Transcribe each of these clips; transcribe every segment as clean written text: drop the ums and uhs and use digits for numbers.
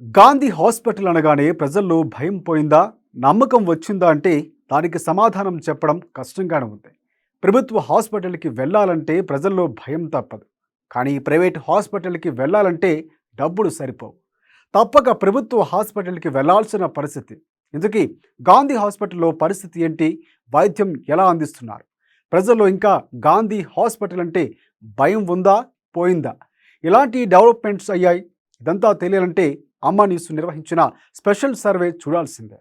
Gandhi hospital అనగానే ప్రజల్లో భయం పోయిందా, నమ్మకం వచ్చిందా అంటే దానికి సమాధానం చెప్పడం కష్టంగానే ఉంది. ప్రభుత్వ హాస్పిటల్కి వెళ్ళాలంటే ప్రజల్లో భయం తప్పదు. కానీ ప్రైవేట్ హాస్పిటల్కి వెళ్ళాలంటే డబ్బులు సరిపోవు. తప్పక ప్రభుత్వ హాస్పిటల్కి వెళ్ళాల్సిన పరిస్థితి. ఇందుకీ గాంధీ హాస్పిటల్లో పరిస్థితి ఏంటి? వైద్యం ఎలా అందిస్తున్నారు? ప్రజల్లో ఇంకా గాంధీ హాస్పిటల్ అంటే భయం ఉందా, పోయిందా? ఇలాంటి డెవలప్మెంట్స్ అయ్యాయి. ఇదంతా తెలియాలంటే అమ్మ న్యూస్ నిర్వహించిన స్పెషల్ సర్వే చూడాల్సిందే.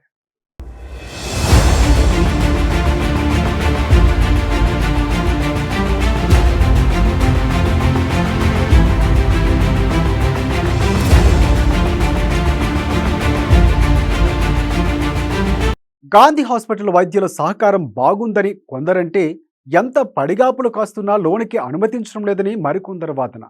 గాంధీ హాస్పిటల్ వైద్యుల సహకారం బాగుందని కొందరంటే, ఎంత పడిగాపులు కాస్తున్నా లోనికి అనుమతించడం లేదని మరికొందరు వాదన.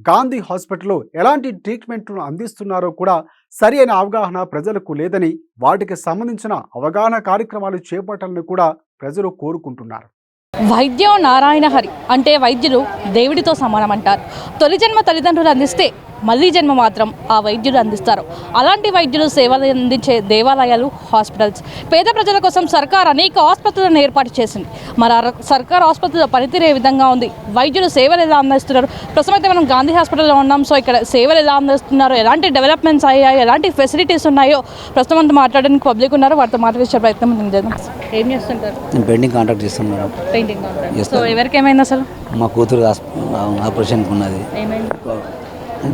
గాంధీ హాస్పిటల్లో ఎలాంటి ట్రీట్మెంట్ను అందిస్తున్నారో కూడా సరి అయిన అవగాహన ప్రజలకు లేదని, వాటికి సంబంధించిన అవగాహన కార్యక్రమాలు చేపట్టాలని కూడా ప్రజలు కోరుకుంటున్నారు. వైద్యం నారాయణ హరి అంటే వైద్యులు దేవుడితో సమానం అంటారు. తొలి జన్మ తల్లిదండ్రులు అందిస్తే మళ్ళీ జన్మ మాత్రం ఆ వైద్యులు అందిస్తారు. అలాంటి వైద్యులు సేవలు అందించే దేవాలయాలు, హాస్పిటల్స్. పేద ప్రజల కోసం సర్కార్ అనేక ఆసుపత్రులను ఏర్పాటు చేసింది. మరి సర్కార్ ఆసుపత్రుల పనితీరు ఏ విధంగా ఉంది, వైద్యులు సేవలు ఎలా అందిస్తున్నారు? ప్రస్తుతం అయితే మనం గాంధీ హాస్పిటల్లో ఉన్నాం. సో ఇక్కడ సేవలు ఎలా అందిస్తున్నారు, ఎలాంటి డెవలప్మెంట్స్ అయ్యాయి, ఎలాంటి ఫెసిలిటీస్ ఉన్నాయో ప్రస్తుతం అంతా మాట్లాడడానికి పబ్లిక్ ఉన్నారు. వారితో మాట్లాడించే ప్రయత్నం చేద్దాం. ఏం చేస్తుంటారు? నేను పెయింటింగ్ కాంట్రాక్ట్ చేస్తాను మేడం. Painting contract. సో ఎవరికి ఏమైంది అసలు? మా కూతురు ఆపరేషన్కి ఉన్నది,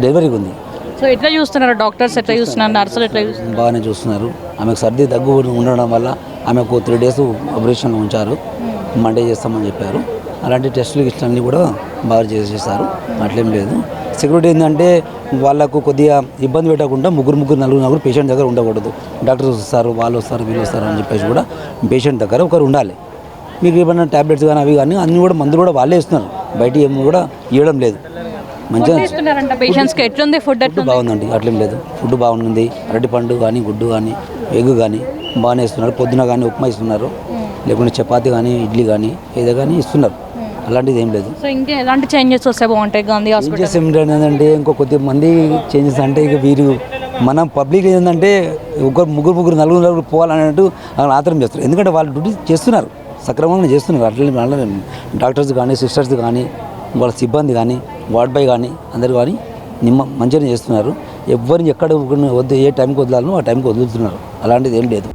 డెలివరీకి ఉంది. సో ఎట్లా చూస్తున్నారు డాక్టర్స్, ఎట్లా చూస్తున్నారు నర్సులు, ఎట్లా చూస్తున్నారు? బాగానే చూస్తున్నారు. ఆమెకు సర్ది దగ్గు ఉండడం వల్ల ఆమెకు 3 days ఆపరేషన్లో ఉంచారు. మండే చేస్తామని చెప్పారు. అలాంటి టెస్టులు ఇష్టం కూడా బాగా చేసేసారు. అట్లేం లేదు. సెక్యూరిటీ ఏంటంటే వాళ్ళకు కొద్దిగా ఇబ్బంది పెట్టకుండా ముగ్గురు నలుగురు పేషెంట్ దగ్గర ఉండకూడదు. డాక్టర్స్ వస్తారు, వాళ్ళు వస్తారు, వీళ్ళు వస్తారు అని చెప్పేసి కూడా పేషెంట్ దగ్గర ఒకరు ఉండాలి. మీకు ఏమైనా ట్యాబ్లెట్స్ కానీ అవి కానీ అన్నీ కూడా మందులు కూడా వాళ్ళే ఇస్తున్నారు. బయట ఏమి కూడా ఇవ్వడం లేదు. మంచిగా ఫుడ్ బాగుందండి. అట్లేం లేదు, ఫుడ్ బాగుంది. అరటిపండు కానీ, గుడ్డు కానీ, ఎగ్ కానీ బాగానే ఇస్తున్నారు. పొద్దున కానీ ఉప్మా ఇస్తున్నారు, లేకుంటే చపాతి కానీ, ఇడ్లీ కానీ ఏదో కానీ ఇస్తున్నారు. అలాంటిది ఏం లేదు. సో ఇంకా ఎలాంటి చేంజెస్ వస్తే బాగుంటాయి గాంధీ హాస్పిటల్? ఏంటంటే ఇంకో కొద్దిమంది చేంజెస్ అంటే ఇక వీరు మన పబ్లిక్ ఏంటంటే ముగ్గురు నలుగురు పోవాలన్నట్టు ఆతరం చేస్తారు. ఎందుకంటే వాళ్ళు డ్యూటీ చేస్తున్నారు, సక్రమంగా చేస్తున్నారు. అట్లే డాక్టర్స్ కానీ, సిస్టర్స్ కానీ, వాళ్ళ సిబ్బంది కానీ, వార్డ్ బాయ్ కానీ అందరు కానీ మంచిగానే చేస్తున్నారు. ఎవరిని ఎక్కడ వద్దు, ఏ టైంకి వదలాలనో ఆ టైంకి వదులుతున్నారు. అలాంటిది ఏం లేదు.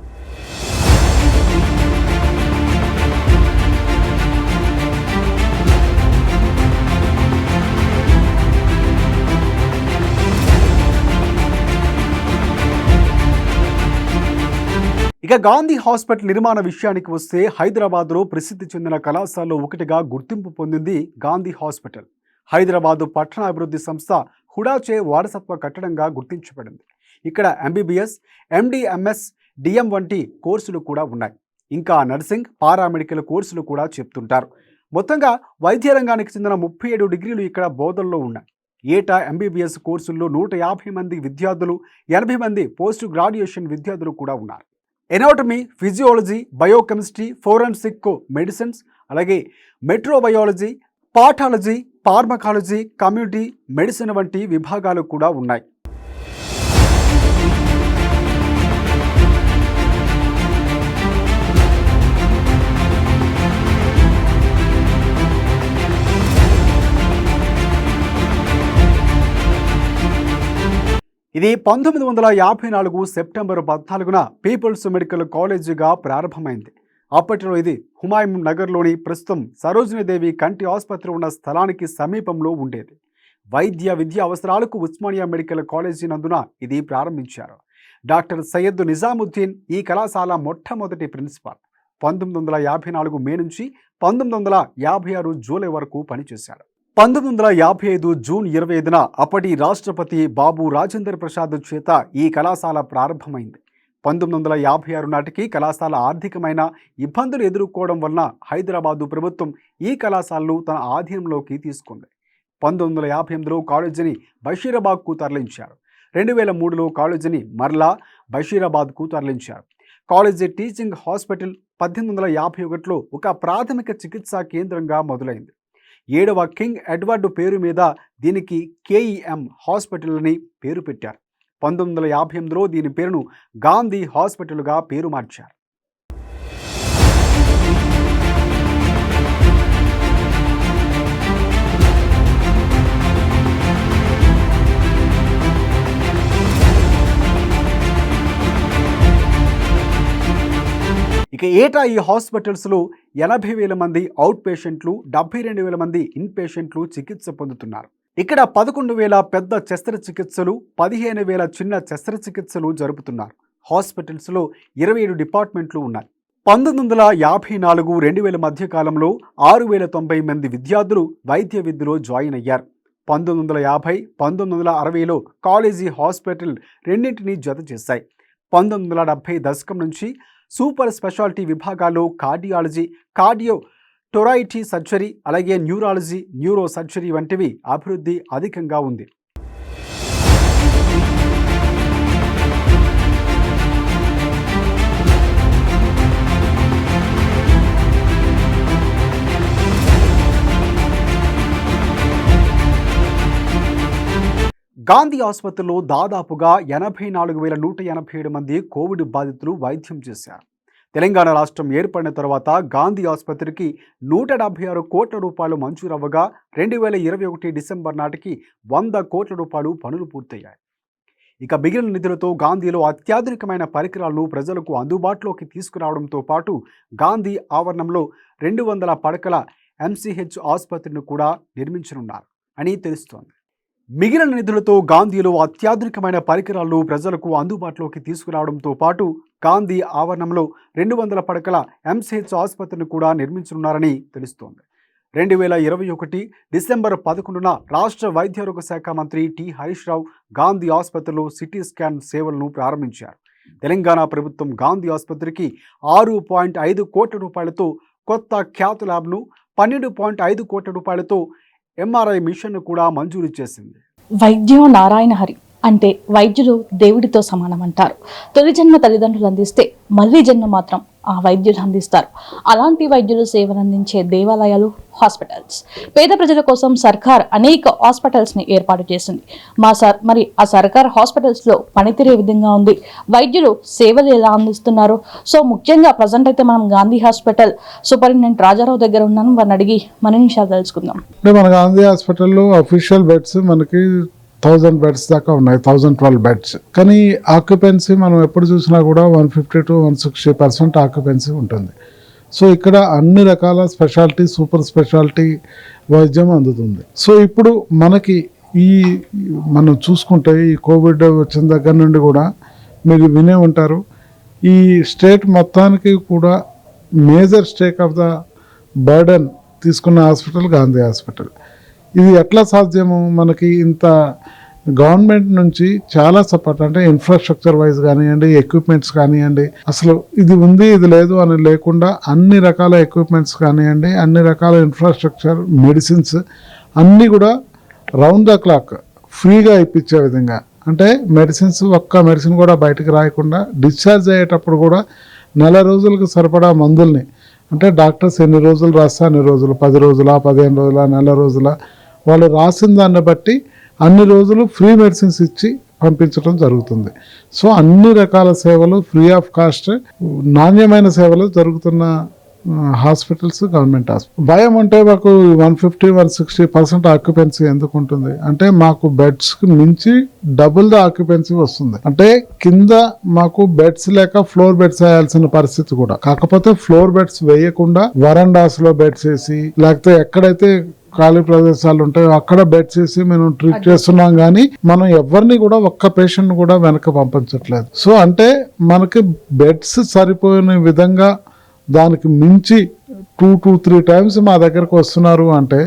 ఇక గాంధీ హాస్పిటల్ నిర్మాణ విషయానికి వస్తే, హైదరాబాద్లో ప్రసిద్ధి చెందిన కళాశాలలో ఒకటిగా గుర్తింపు పొందింది గాంధీ హాస్పిటల్. హైదరాబాదు పట్టణాభివృద్ధి సంస్థ హుడాచే వారసత్వ కట్టడంగా గుర్తించబడింది. ఇక్కడ MBBS, MD, MS, DM వంటి కోర్సులు కూడా ఉన్నాయి. ఇంకా నర్సింగ్, పారామెడికల్ కోర్సులు కూడా చెప్తుంటారు. మొత్తంగా వైద్య రంగానికి చెందిన 37 డిగ్రీలు ఇక్కడ బోధనలో ఉన్నాయి. ఏటా MBBS కోర్సుల్లో 150 మంది విద్యార్థులు, 80 మంది పోస్ట్ గ్రాడ్యుయేషన్ విద్యార్థులు కూడా ఉన్నారు. Anatomy, physiology, biochemistry, forensic medicines, అలాగే మెట్రోబయాలజీ, పాఠాలజీ, ఫార్మకాలజీ, కమ్యూనిటీ మెడిసిన్ వంటి విభాగాలు కూడా ఉన్నాయి. ఇది 1954 సెప్టెంబర్ 14న పీపుల్స్ మెడికల్ కాలేజీగా ప్రారంభమైంది. అప్పట్లో ఇది హుమాయూన్ నగర్లోని ప్రస్తుతం సరోజినీదేవి కంటి ఆసుపత్రి ఉన్న స్థలానికి సమీపంలో ఉండేది. వైద్య విద్యా అవసరాలకు ఉస్మానియా మెడికల్ కాలేజీ నందున ఇది ప్రారంభించారు. డాక్టర్ సయ్యద్ నిజాముద్దీన్ ఈ కళాశాల మొట్టమొదటి ప్రిన్సిపాల్. 1954 మే నుంచి 1956 జూలై వరకు పనిచేశారు. 1955 జూన్ 25న అప్పటి రాష్ట్రపతి బాబు రాజేంద్ర ప్రసాద్ చేత ఈ కళాశాల ప్రారంభమైంది. 1956 నాటికి కళాశాల ఆర్థికమైన ఇబ్బందులు ఎదుర్కోవడం వలన హైదరాబాదు ప్రభుత్వం ఈ కళాశాలను తన ఆధీనంలోకి తీసుకుంది. 1958లో కాలేజీని బషీరాబాద్కు తరలించారు. 2003లో కాలేజీని మరలా బషీరాబాద్కు తరలించారు. కాలేజీ టీచింగ్ హాస్పిటల్ 1851లో ఒక ప్రాథమిక చికిత్సా కేంద్రంగా మొదలైంది. 7వ కింగ్ ఎడ్వర్డ్ పేరు మీద దీనికి KEM హాస్పిటల్ అని పేరు పెట్టారు. 1958లో దీని పేరును గాంధీ హాస్పిటల్గా పేరు మార్చారు. ఇక ఏటా ఈ హాస్పిటల్స్లో 80,000 మంది అవుట్ పేషెంట్లు, 72,000 మంది ఇన్ పేషెంట్లు చికిత్స పొందుతున్నారు. ఇక్కడ 11,000 పెద్ద శస్త్రచికిత్సలు, 15,000 చిన్న శస్త్రచికిత్సలు జరుపుతున్నారు. హాస్పిటల్స్లో 27 డిపార్ట్మెంట్లు ఉన్నాయి. 1954-2000 మధ్య కాలంలో 6,090 మంది విద్యార్థులు వైద్య విద్యలో జాయిన్ అయ్యారు. 1950-1960లో కాలేజీ హాస్పిటల్ రెండింటినీ జత చేశాయి. 1970 దశకం నుంచి సూపర్ స్పెషాలిటీ విభాగాల్లో కార్డియాలజీ, కార్డియోటొరాయిటీ సర్జరీ, అలాగే న్యూరాలజీ, న్యూరో సర్జరీ వంటివి అభివృద్ధి అధికంగా ఉంది. గాంధీ ఆసుపత్రిలో దాదాపుగా 84,187 మంది కోవిడ్ బాధితులు వైద్యం చేశారు. తెలంగాణ రాష్ట్రం ఏర్పడిన తర్వాత గాంధీ ఆసుపత్రికి 176 కోట్ల రూపాయలు మంజూరవ్వగా 2021 డిసెంబర్ నాటికి 100 కోట్ల రూపాయలు పనులు పూర్తయ్యాయి. ఇక మిగిలిన నిధులతో గాంధీలో అత్యాధునికమైన పరికరాలను ప్రజలకు అందుబాటులోకి తీసుకురావడంతో పాటు గాంధీ ఆవరణంలో 200 పడకల MCH ఆసుపత్రిని కూడా నిర్మించనున్నారు అని తెలుస్తోంది. మిగిలిన నిధులతో గాంధీలో అత్యాధునికమైన పరికరాలను ప్రజలకు అందుబాటులోకి తీసుకురావడంతో పాటు గాంధీ ఆవరణంలో 200 పడకల MCH ఆసుపత్రిని కూడా నిర్మించనున్నారని తెలుస్తోంది. 2021 డిసెంబర్ 11న రాష్ట్ర వైద్యారోగ్య శాఖ మంత్రి టి హరీష్ రావు గాంధీ ఆసుపత్రిలో సిటీ స్కాన్ సేవలను ప్రారంభించారు. తెలంగాణ ప్రభుత్వం గాంధీ ఆసుపత్రికి 6.5 కోట్ల రూపాయలతో కొత్త క్యాత్ ల్యాబ్ను, 12.5 కోట్ల రూపాయలతో MRI మిషన్ను కూడా మంజూరు చేసింది. వైద్యం నారాయణ హరి అంటే వైద్యులు దేవుడితో సమానం అంటారు. తొలి జన్మ తల్లిదండ్రులు అందిస్తే మళ్ళీ జన్మ మాత్రం ఆ వైద్యులు అందిస్తారు. అలాంటి వైద్యులు సేవలు అందించే దేవాలయాలు, హాస్పిటల్స్. పేద ప్రజల కోసం సర్కార్ అనేక హాస్పిటల్స్ని ఏర్పాటు చేసింది. మరి ఆ సర్కార్ హాస్పిటల్స్లో పనితీరే విధంగా ఉంది, వైద్యులు సేవలు ఎలా అందిస్తున్నారు. సో ముఖ్యంగా ప్రజెంట్ అయితే మనం గాంధీ హాస్పిటల్ సూపరింటెండెంట్ రాజారావు దగ్గర ఉన్నాను. వారిని అడిగి మన నిమిషాలు తెలుసుకుందాం. అంటే మన గాంధీ హాస్పిటల్లో అఫీషియల్ బెడ్స్ మనకి 1000 బెడ్స్ దాకా ఉన్నాయి, 1012 బెడ్స్. కానీ ఆక్యుపెన్సీ మనం ఎప్పుడు చూసినా కూడా 150 to 160% ఆక్యుపెన్సీ ఉంటుంది. సో ఇక్కడ అన్ని రకాల స్పెషాలిటీ, సూపర్ స్పెషాలిటీ వైద్యం అందుతుంది. సో ఇప్పుడు మనకి మనం చూసుకుంటే ఈ కోవిడ్ వచ్చిన దగ్గర నుండి కూడా మీరు వినే ఉంటారు, ఈ స్టేట్ మొత్తానికి కూడా major stake of the burden తీసుకున్న హాస్పిటల్ గాంధీ హాస్పిటల్. ఇది ఎట్లా సాధ్యము? మనకి ఇంత గవర్నమెంట్ నుంచి చాలా సపోర్ట్, అంటే ఇన్ఫ్రాస్ట్రక్చర్ వైజ్ కానివ్వండి, ఎక్విప్మెంట్స్ కానివ్వండి, అసలు ఇది ఉంది ఇది లేదు అని లేకుండా అన్ని రకాల ఎక్విప్మెంట్స్ కానివ్వండి, అన్ని రకాల ఇన్ఫ్రాస్ట్రక్చర్, మెడిసిన్స్ అన్నీ కూడా రౌండ్ ద క్లాక్ ఫ్రీగా ఇప్పించే విధంగా, అంటే మెడిసిన్స్ ఒక్క మెడిసిన్ కూడా బయటకు రాయకుండా డిశ్చార్జ్ అయ్యేటప్పుడు కూడా 4 రోజులకు సరిపడా మందుల్ని, అంటే డాక్టర్స్ ఎన్ని రోజులు రాస్తే అన్ని రోజులు, 10 రోజుల, 15 రోజుల, 4 రోజుల, వాళ్ళు రాసిన దాన్ని బట్టి అన్ని రోజులు ఫ్రీ మెడిసిన్స్ ఇచ్చి పంపించడం జరుగుతుంది. సో అన్ని రకాల సేవలు ఫ్రీ ఆఫ్ కాస్ట్, నాణ్యమైన సేవలు జరుగుతున్న హాస్పిటల్స్ గవర్నమెంట్ హాస్పిటల్. భయం అంటే మాకు 150-160% ఆక్యుపెన్సీ ఎందుకు ఉంటుంది అంటే మాకు బెడ్స్కి మించి డబుల్ ద ఆక్యుపెన్సీ వస్తుంది. అంటే కింద మాకు బెడ్స్ లేక ఫ్లోర్ బెడ్స్ వేయాల్సిన పరిస్థితి కూడా, కాకపోతే ఫ్లోర్ బెడ్స్ వేయకుండా వరండాస్ లో బెడ్స్ వేసి, లేకపోతే ఎక్కడైతే ఖాళీ ప్రదేశాలు ఉంటాయో అక్కడ బెడ్స్ వేసి మేము ట్రీట్ చేస్తున్నాం. కానీ మనం ఎవరిని కూడా ఒక్క పేషెంట్ కూడా వెనక పంపించట్లేదు. సో అంటే మనకి బెడ్స్ సరిపోయిన విధంగా దానికి మించి 2 to 3 times మా దగ్గరకు వస్తున్నారు అంటే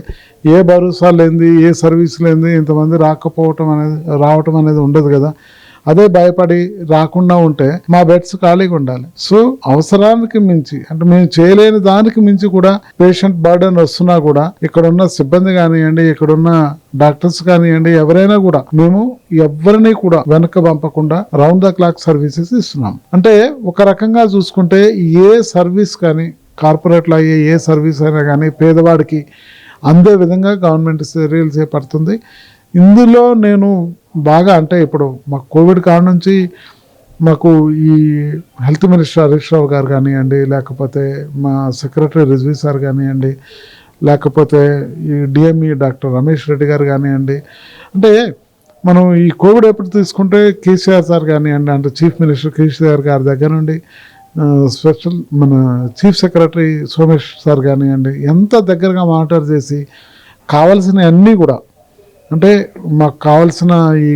ఏ భరోసా లేనిది, ఏ సర్వీస్ లేనిది ఇంతమంది రావటం అనేది ఉండదు కదా. అదే భయపడి రాకుండా ఉంటే మా బెడ్స్ ఖాళీగా ఉండాలి. సో అవసరానికి మించి, అంటే మేము చేయలేని దానికి మించి కూడా పేషెంట్ బర్డెన్ వస్తున్నా కూడా ఇక్కడున్న సిబ్బంది కానివ్వండి, ఇక్కడున్న డాక్టర్స్ కానివ్వండి, ఎవరైనా కూడా మేము ఎవరిని కూడా వెనక పంపకుండా రౌండ్ ద క్లాక్ సర్వీసెస్ ఇస్తున్నాం. అంటే ఒక రకంగా చూసుకుంటే ఏ సర్వీస్ కానీ, కార్పొరేట్లో అయ్యే ఏ సర్వీస్ అయినా కానీ పేదవాడికి అందే విధంగా గవర్నమెంట్ చర్యలు చేపడుతుంది. ఇందులో నేను బాగా అంటే ఇప్పుడు మాకు కోవిడ్ కాడ నుంచి మాకు ఈ హెల్త్ మినిస్టర్ హరీష్ రావు గారు కానివ్వండి, లేకపోతే మా సెక్రటరీ రిజ్వీ సార్ కానివ్వండి, లేకపోతే ఈ డిఎంఈ డాక్టర్ రమేష్ రెడ్డి గారు కానివ్వండి, అంటే మనం ఈ కోవిడ్ ఎప్పుడు తీసుకుంటే కేసీఆర్ సార్ కానివ్వండి, అంటే చీఫ్ మినిస్టర్ కేసీఆర్ గారి దగ్గర నుండి స్పెషల్ మన చీఫ్ సెక్రటరీ సోమేష్ సార్ కానివ్వండి, ఎంత దగ్గరగా మానిటర్ చేసి కావాల్సిన అన్నీ కూడా, అంటే మాకు కావాల్సిన ఈ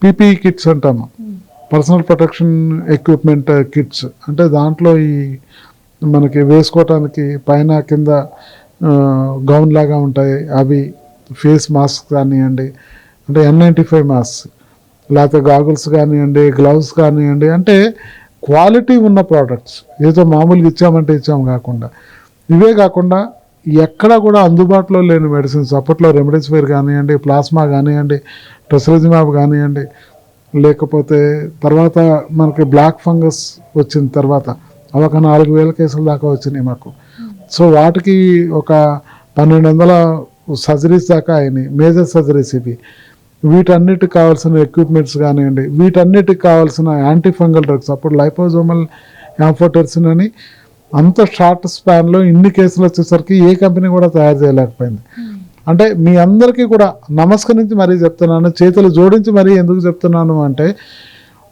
పీపీఈ కిట్స్ అంటాము, పర్సనల్ ప్రొటెక్షన్ ఎక్విప్మెంట్ కిట్స్, అంటే దాంట్లో ఈ మనకి వేసుకోవటానికి పైన కింద గౌన్ లాగా ఉంటాయి అవి, ఫేస్ మాస్క్ కానివ్వండి, అంటే N95 మాస్క్, లేకపోతే గాగుల్స్ కానివ్వండి, గ్లౌస్ కానివ్వండి, అంటే క్వాలిటీ ఉన్న ప్రోడక్ట్స్, ఏదో మామూలుగా ఇచ్చామంటే ఇచ్చాము కాకుండా, ఇవే కాకుండా ఎక్కడ కూడా అందుబాటులో లేని మెడిసిన్స్, అప్పట్లో రెమెడీసివిర్ కానివ్వండి, ప్లాస్మా కానివ్వండి, టొసిలిజిమాబ్ కానివ్వండి, లేకపోతే తర్వాత మనకి బ్లాక్ ఫంగస్ వచ్చిన తర్వాత అవి ఒక 4,000 కేసుల దాకా వచ్చినాయి మాకు. సో వాటికి ఒక 1,200 సర్జరీస్ దాకా అయినాయి, మేజర్ సర్జరీస్ ఇవి. వీటన్నిటికి కావాల్సిన ఎక్విప్మెంట్స్ కానివ్వండి, వీటన్నిటికి కావాల్సిన యాంటీ ఫంగల్ డ్రగ్స్, అప్పుడు లైపోజోమల్ యాంఫోటెర్సిన్ అని అంత షార్ట్ స్పాన్లో ఇన్ని కేసులు వచ్చేసరికి ఏ కంపెనీ కూడా తయారు చేయలేకపోయింది. అంటే మీ అందరికీ కూడా నమస్కరించి మరీ చెప్తున్నాను, చేతులు జోడించి మరీ ఎందుకు చెప్తున్నాను అంటే,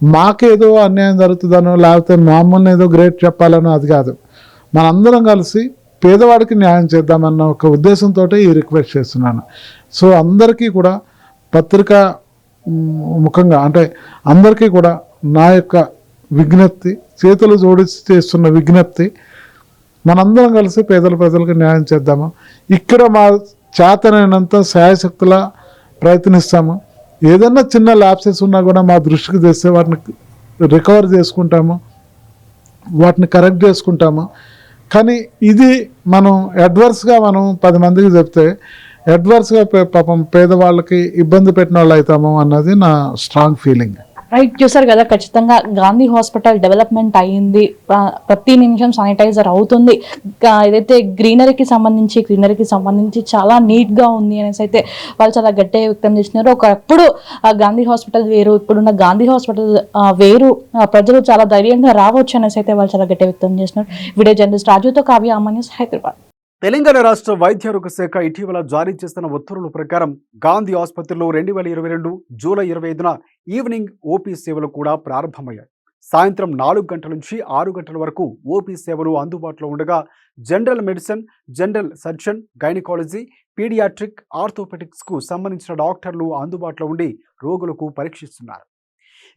మాకేదో అన్యాయం జరుగుతుందనో లేకపోతే మమ్మల్ని ఏదో గ్రేట్ చెప్పాలనో అది కాదు, మనందరం కలిసి పేదవాడికి న్యాయం చేద్దామన్న ఒక ఉద్దేశంతో ఈ రిక్వెస్ట్ చేస్తున్నాను. సో అందరికీ కూడా పత్రిక ముఖంగా అంటే అందరికీ కూడా నా యొక్క విజ్ఞప్తి, చేతులు జోడించి చేస్తున్న విజ్ఞప్తి, మనందరం కలిసి పేదల ప్రజలకు న్యాయం చేద్దాము. ఇక్కడ మా చేతనైనంత శాయశక్తులా ప్రయత్నిస్తాము. ఏదన్నా చిన్న ల్యాప్సెస్ ఉన్నా కూడా మా దృష్టికి తెస్తే వాటిని రికవర్ చేసుకుంటాము, వాటిని కరెక్ట్ చేసుకుంటాము. కానీ ఇది మనం అడ్వర్స్గా మనం 10 మందికి చెప్తే అడ్వర్స్గా పాపం పేదవాళ్ళకి ఇబ్బంది పెట్టిన వాళ్ళు అవుతాము అన్నది నా స్ట్రాంగ్ ఫీలింగ్. రైట్, చూసారు కదా, ఖచ్చితంగా గాంధీ హాస్పిటల్ డెవలప్మెంట్ అయ్యింది, ప్రతి నిమిషం శానిటైజర్ అవుతుంది, ఏదైతే గ్రీనరీకి సంబంధించి చాలా నీట్గా ఉంది అనేసి అయితే వాళ్ళు చాలా గట్టిగా వ్యక్తం చేసినారు. ఒకప్పుడు గాంధీ హాస్పిటల్ వేరు, ఇప్పుడున్న గాంధీ హాస్పిటల్ వేరు, ప్రజలు చాలా ధైర్యంగా రావచ్చు అనేసి అయితే వాళ్ళు చాలా గట్టిగా వ్యక్తం చేసినారు. వీడియో జర్నలిస్ట్ రాజుతో కావ్య, అమన్యూస్, హైదరాబాద్. తెలంగాణ రాష్ట్ర వైద్యారోగ్య శాఖ ఇటీవల జారీ చేస్తున్న ఉత్తర్వుల ప్రకారం గాంధీ ఆసుపత్రిలో 2022 జూలై 25న ఈవినింగ్ ఓపీ సేవలు కూడా ప్రారంభమయ్యాయి. సాయంత్రం 4 గంటల నుంచి 6 గంటల వరకు ఓపీ సేవలు అందుబాటులో ఉండగా general medicine, general surgeon, gynaecology, paediatric, ఆర్థోపెటిక్స్కు సంబంధించిన డాక్టర్లు అందుబాటులో ఉండి రోగులకు పరీక్షిస్తున్నారు.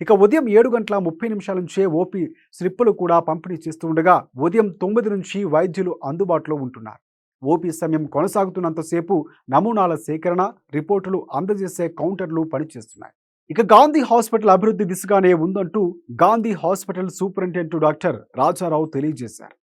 ఇక ఉదయం 7:30 నుంచే ఓపీ స్లిప్పులు కూడా పంపిణీ చేస్తూ ఉండగా ఉదయం 9 నుంచి వైద్యులు అందుబాటులో ఉంటున్నారు. ఓపీ సమయం కొనసాగుతున్నంతసేపు నమూనాల సేకరణ, రిపోర్టులు అందజేసే కౌంటర్లు పనిచేస్తున్నాయి. ఇక గాంధీ హాస్పిటల్ అభివృద్ధి దిశగానే ఉందంటూ Gandhi hospital superintendent doctor Rajarao తెలియజేశారు.